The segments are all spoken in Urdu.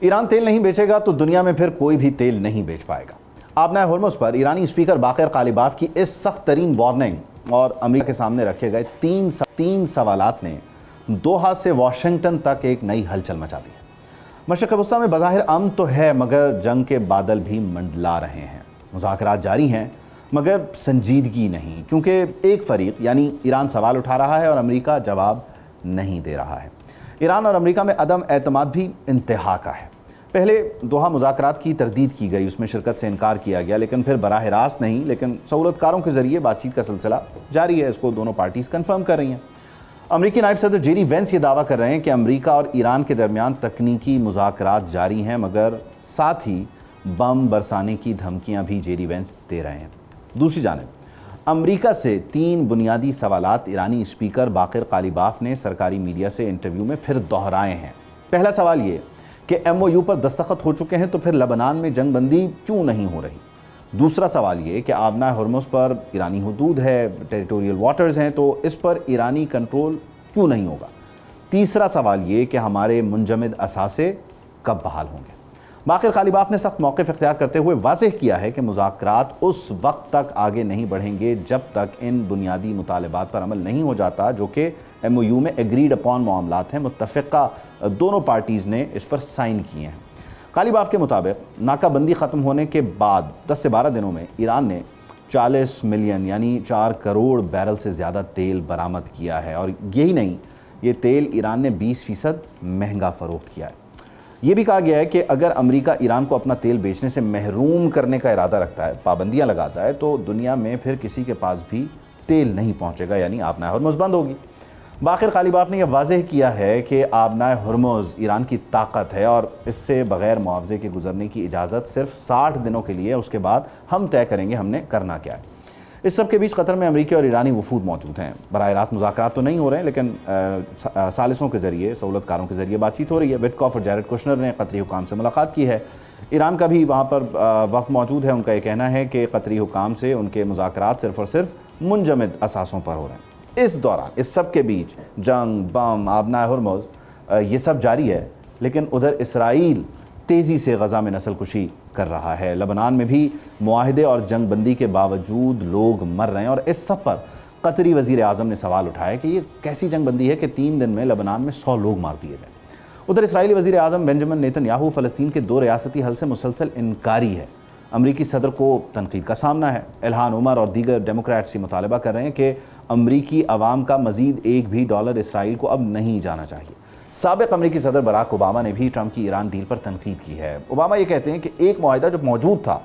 ایران تیل نہیں بیچے گا تو دنیا میں پھر کوئی بھی تیل نہیں بیچ پائے گا۔ آبنائے ہرمز پر ایرانی اسپیکر باقر قالیباف کی اس سخت ترین وارننگ اور امریکہ کے سامنے رکھے گئے تین سوالات نے دوحہ سے واشنگٹن تک ایک نئی ہلچل مچا دی ہے۔ مشرق وسطیٰ میں بظاہر امن تو ہے مگر جنگ کے بادل بھی منڈلا رہے ہیں۔ مذاکرات جاری ہیں مگر سنجیدگی نہیں، کیونکہ ایک فریق یعنی ایران سوال اٹھا رہا ہے اور امریکہ جواب نہیں دے رہا ہے۔ ایران اور امریکہ میں عدم اعتماد بھی انتہا کا ہے۔ پہلے دوحہ مذاکرات کی تردید کی گئی، اس میں شرکت سے انکار کیا گیا، لیکن پھر براہ راست نہیں لیکن سہولت کاروں کے ذریعے بات چیت کا سلسلہ جاری ہے۔ اس کو دونوں پارٹیز کنفرم کر رہی ہیں۔ امریکی نائب صدر جے ڈی وینس یہ دعویٰ کر رہے ہیں کہ امریکہ اور ایران کے درمیان تکنیکی مذاکرات جاری ہیں، مگر ساتھ ہی بم برسانے کی دھمکیاں بھی جے ڈی وینس دے رہے ہیں۔ دوسری جانب امریکہ سے 3 بنیادی سوالات ایرانی اسپیکر باقر قالیباف نے سرکاری میڈیا سے انٹرویو میں پھر دہرائے ہیں۔ پہلا سوال یہ کہ ایم او یو پر دستخط ہو چکے ہیں تو پھر لبنان میں جنگ بندی کیوں نہیں ہو رہی؟ دوسرا سوال یہ کہ آبنائے ہرمز پر ایرانی حدود ہے، ٹیریٹوریل واٹرز ہیں، تو اس پر ایرانی کنٹرول کیوں نہیں ہوگا؟ تیسرا سوال یہ کہ ہمارے منجمد اثاثے کب بحال ہوں گے؟ باقر قالیباف نے سخت موقف اختیار کرتے ہوئے واضح کیا ہے کہ مذاکرات اس وقت تک آگے نہیں بڑھیں گے جب تک ان بنیادی مطالبات پر عمل نہیں ہو جاتا جو کہ ایم او یو میں ایگریڈ اپون معاملات ہیں، متفقہ دونوں پارٹیز نے اس پر سائن کیے ہیں۔ قالیباف کے مطابق ناکہ بندی ختم ہونے کے بعد 10 سے 12 دنوں میں ایران نے 40 ملین یعنی 4 کروڑ بیرل سے زیادہ تیل برآمد کیا ہے، اور یہی نہیں، یہ تیل ایران نے 20% مہنگا فروخت کیا ہے۔ یہ بھی کہا گیا ہے کہ اگر امریکہ ایران کو اپنا تیل بیچنے سے محروم کرنے کا ارادہ رکھتا ہے، پابندیاں لگاتا ہے، تو دنیا میں پھر کسی کے پاس بھی تیل نہیں پہنچے گا، یعنی آبنائے ہرمز بند ہوگی۔ باقر قالیباف نے یہ واضح کیا ہے کہ آبنائے ہرمز ایران کی طاقت ہے اور اس سے بغیر معاوضے کے گزرنے کی اجازت صرف 60 دنوں کے لیے، اس کے بعد ہم طے کریں گے ہم نے کرنا کیا ہے۔ اس سب کے بیچ قطر میں امریکی اور ایرانی وفود موجود ہیں۔ براہ راست مذاکرات تو نہیں ہو رہے ہیں لیکن ثالثوں کے ذریعے، سہولت کاروں کے ذریعے بات چیت ہو رہی ہے۔ وٹکاف اور جیرڈ کوشنر نے قطری حکام سے ملاقات کی ہے۔ ایران کا بھی وہاں پر وفد موجود ہے۔ ان کا یہ کہنا ہے کہ قطری حکام سے ان کے مذاکرات صرف اور صرف منجمد اثاثوں پر ہو رہے ہیں۔ اس دوران اس سب کے بیچ جنگ، بم، آبنائے ہرمز یہ سب جاری ہے، لیکن ادھر اسرائیل تیزی سے غزہ میں نسل کشی کر رہا ہے۔ لبنان میں بھی معاہدے اور جنگ بندی کے باوجود لوگ مر رہے ہیں، اور اس سب پر قطری وزیر اعظم نے سوال اٹھایا کہ یہ کیسی جنگ بندی ہے کہ 3 دن میں لبنان میں 100 لوگ مار دیے گئے۔ ادھر اسرائیلی وزیر اعظم بنجمن نیتن یاہو فلسطین کے 2 ریاستی حل سے مسلسل انکاری ہے۔ امریکی صدر کو تنقید کا سامنا ہے۔ الہان عمر اور دیگر ڈیموکریٹس یہ مطالبہ کر رہے ہیں کہ امریکی عوام کا مزید ایک بھی ڈالر اسرائیل کو اب نہیں جانا چاہیے۔ سابق امریکی صدر براک اوباما نے بھی ٹرمپ کی ایران ڈیل پر تنقید کی ہے۔ اوباما یہ کہتے ہیں کہ ایک معاہدہ جو موجود تھا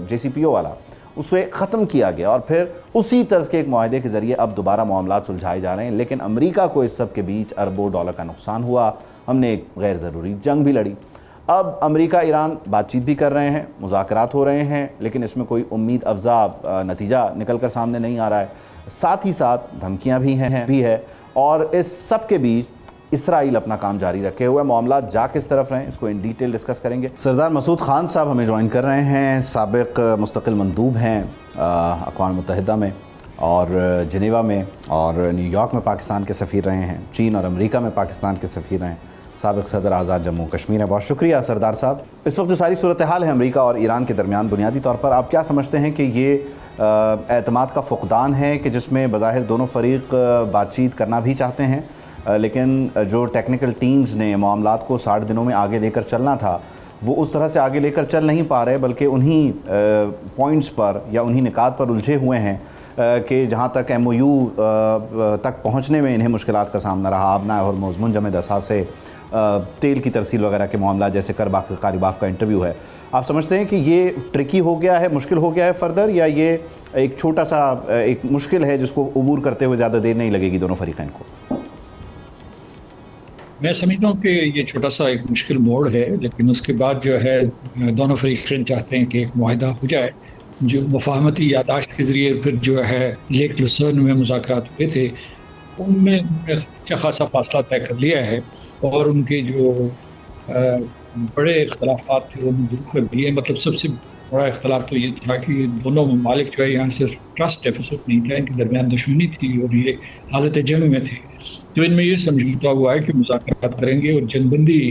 جے سی پی او والا، اسے ختم کیا گیا اور پھر اسی طرز کے ایک معاہدے کے ذریعے اب دوبارہ معاملات سلجھائے جا رہے ہیں، لیکن امریکہ کو اس سب کے بیچ اربوں ڈالر کا نقصان ہوا، ہم نے ایک غیر ضروری جنگ بھی لڑی۔ اب امریکہ ایران بات چیت بھی کر رہے ہیں، مذاکرات ہو رہے ہیں، لیکن اس میں کوئی امید افزا نتیجہ نکل کر سامنے نہیں آ رہا ہے۔ ساتھ ہی ساتھ دھمکیاں بھی ہیں اور اس سب کے بیچ اسرائیل اپنا کام جاری رکھے ہوئے۔ معاملات جا کس طرف رہیں اس کو ان ڈیٹیل ڈسکس کریں گے۔ سردار مسعود خان صاحب ہمیں جوائن کر رہے ہیں، سابق مستقل مندوب ہیں اقوام متحدہ میں اور جنیوا میں اور نیو یارک میں پاکستان کے سفیر رہے ہیں، چین اور امریکہ میں پاکستان کے سفیر رہے ہیں، سابق صدر آزاد جموں کشمیر ہیں۔ بہت شکریہ سردار صاحب۔ اس وقت جو ساری صورتحال ہے امریکہ اور ایران کے درمیان، بنیادی طور پر آپ کیا سمجھتے ہیں کہ یہ اعتماد کا فقدان ہے کہ جس میں بظاہر دونوں فریق بات چیت کرنا بھی چاہتے ہیں، لیکن جو ٹیکنیکل ٹیمز نے معاملات کو 60 دنوں میں آگے لے کر چلنا تھا وہ اس طرح سے آگے لے کر چل نہیں پا رہے، بلکہ انہی پوائنٹس پر یا انہی نکات پر الجھے ہوئے ہیں کہ جہاں تک ایم او یو تک پہنچنے میں انہیں مشکلات کا سامنا رہا؟ آبنائے ہرمز، منجمد اثاثے، تیل کی ترسیل وغیرہ کے معاملات جیسے کر باقر قالیباف کا انٹرویو ہے، آپ سمجھتے ہیں کہ یہ ٹرکی ہو گیا ہے، مشکل ہو گیا ہے فردر، یا یہ ایک چھوٹا سا ایک مشکل ہے جس کو عبور کرتے ہوئے زیادہ دیر نہیں لگے گی دونوں فریقین کو؟ میں سمجھتا ہوں کہ یہ چھوٹا سا ایک مشکل موڑ ہے، لیکن اس کے بعد جو ہے دونوں فریقین چاہتے ہیں کہ ایک معاہدہ ہو جائے۔ جو مفاہمتی یادداشت کے ذریعے پھر جو ہے لیک لوسرن میں مذاکرات ہوئے تھے، ان میں اچھا خاصا فاصلہ طے کر لیا ہے اور ان کے جو بڑے اختلافات تھے وہ دور کر دیے۔ مطلب سب سے بڑا اختلاف تو یہ تھا کہ دونوں ممالک جو ہے یہاں صرف ٹرسٹ ڈیفیسٹ نہیں تھا، ان کے درمیان دشمنی تھی اور یہ حالت جنگ میں تھے۔ تو ان میں یہ سمجھوتا ہوا ہے کہ مذاکرات کریں گے اور جنگ بندی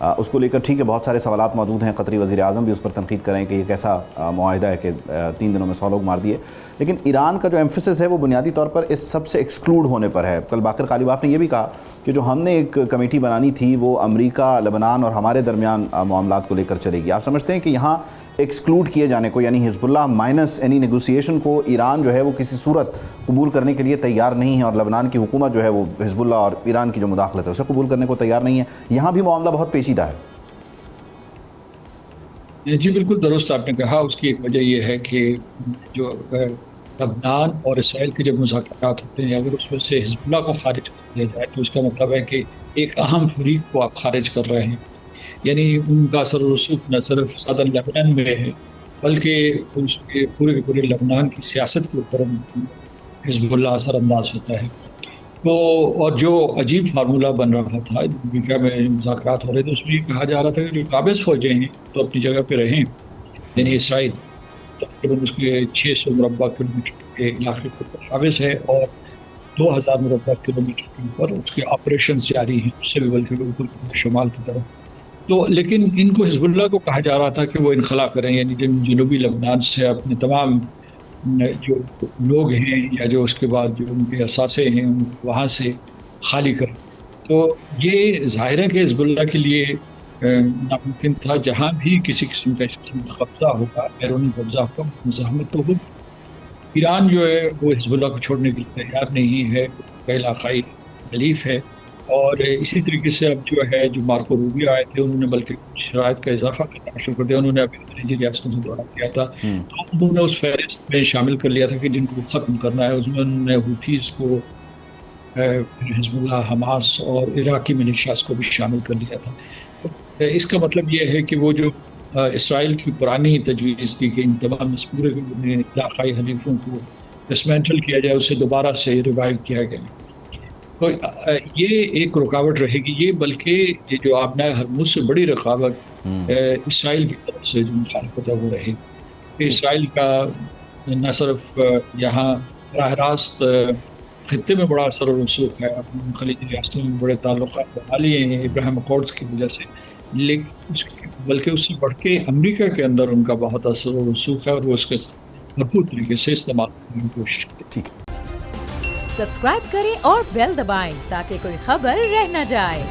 اس کو لے کر ٹھیک ہے بہت سارے سوالات موجود ہیں، قطری وزیر اعظم بھی اس پر تنقید کریں کہ یہ کیسا معاہدہ ہے کہ 3 دنوں میں 100 لوگ مار دیے، لیکن ایران کا جو ایمفیسس ہے وہ بنیادی طور پر اس سب سے ایکسکلوڈ ہونے پر ہے۔ کل باقر قالیباف نے یہ بھی کہا کہ جو ہم نے ایک کمیٹی بنانی تھی وہ امریکہ، لبنان اور ہمارے درمیان معاملات کو لے کر چلے گی۔ آپ سمجھتے ہیں کہ یہاں ایکسکلوڈ کیے جانے کو، یعنی حزب اللہ مائنس اینی نیگوسیشن کو، ایران جو ہے وہ کسی صورت قبول کرنے کے لیے تیار نہیں ہے، اور لبنان کی حکومت جو ہے وہ حزب اللہ اور ایران کی جو مداخلت ہے اسے قبول کرنے کو تیار نہیں ہے؟ یہاں بھی معاملہ بہت پیچیدہ ہے۔ جی بالکل درست آپ نے کہا۔ اس کی ایک وجہ یہ ہے کہ جو لبنان اور اسرائیل کے جب مذاکرات ہوتے ہیں، اگر اس میں سے حزب اللہ کو خارج کر دیا جائے تو اس کا مطلب ہے کہ ایک اہم فریق کو آپ خارج کر رہے ہیں، یعنی ان کا اثر و رسوخ نہ صرف صدر لبنان میں ہے بلکہ اس کے پورے لبنان کی سیاست کے اوپر حزب اللہ اثر انداز ہوتا ہے۔ تو اور جو عجیب فارمولہ بن رہا تھا امریکہ میں مذاکرات ہو رہے تھے، اس میں یہ کہا جا رہا تھا کہ جو قابض فوجیں ہیں تو اپنی جگہ پہ رہیں، یعنی اسرائیل تقریباً اس کے 600 مربع کلومیٹر کے علاقے کے اوپر قابض ہے اور 2000 مربع کلومیٹر کے اوپر اس کے آپریشنز جاری ہیں، اس سے بھی بلکہ اوپر شمال کی طرف۔ تو لیکن ان کو حزب اللہ کو کہا جا رہا تھا کہ وہ انخلا کریں، یعنی جنوبی لبنان سے اپنے تمام جو لوگ ہیں یا جو اس کے بعد جو ان کے اثاثے ہیں ان کو وہاں سے خالی کریں۔ تو یہ ظاہر ہے کہ حزب اللہ کے لیے ناممکن تھا، جہاں بھی کسی قسم کا اس قسم کا قبضہ ہوگا، بیرونی قبضہ ہوگا، مزاحمت تو ہوگی۔ ایران جو ہے وہ حزب اللہ کو چھوڑنے کے لیے تیار نہیں ہے، اس کا علاقائی حلیف ہے، اور اسی طریقے سے اب جو ہے جو مارکو روبیو آئے تھے انہوں نے بلکہ شرائط کا اضافہ کرنا شروع کر دیا۔ انہوں نے ابھی خلیجی ریاستوں سے دورہ کیا تھا تو انہوں نے اس فہرست میں شامل کر لیا تھا کہ جن کو ختم کرنا ہے، اس میں انہوں نے ہوتھیز کو، حزب اللہ، حماس اور عراقی ملیشیاز کو بھی شامل کر لیا تھا۔ اس کا مطلب یہ ہے کہ وہ جو اسرائیل کی پرانی تجویز تھی کہ ان تمام اس پورے علاقائی حلیفوں کو ڈسمینٹل کیا جائے، اسے دوبارہ سے ریوائیو کیا گیا، تو یہ ایک رکاوٹ رہے گی۔ یہ بلکہ یہ جو آبنائے ہرمز سے بڑی رکاوٹ اسرائیل کی طرف سے جو مخالفت ہے وہ رہے گی۔ اسرائیل کا نہ صرف یہاں براہ راست خطے میں بڑا اثر و رسوخ ہے، اپنے خلیجی ریاستوں میں بڑے تعلقات بنا لیے ہیں ابراہیم اکارڈز کی وجہ سے، لیکن بلکہ اس سے بڑھ کے امریکہ کے اندر ان کا بہت اثر و رسوخ ہے اور وہ اس کے بھرپور طریقے سے استعمال کرنے کی کوشش کرتے ہیں۔ ٹھیک ہے، سبسکرائب کریں اور بیل دبائیں تاکہ کوئی خبر رہ نہ جائے۔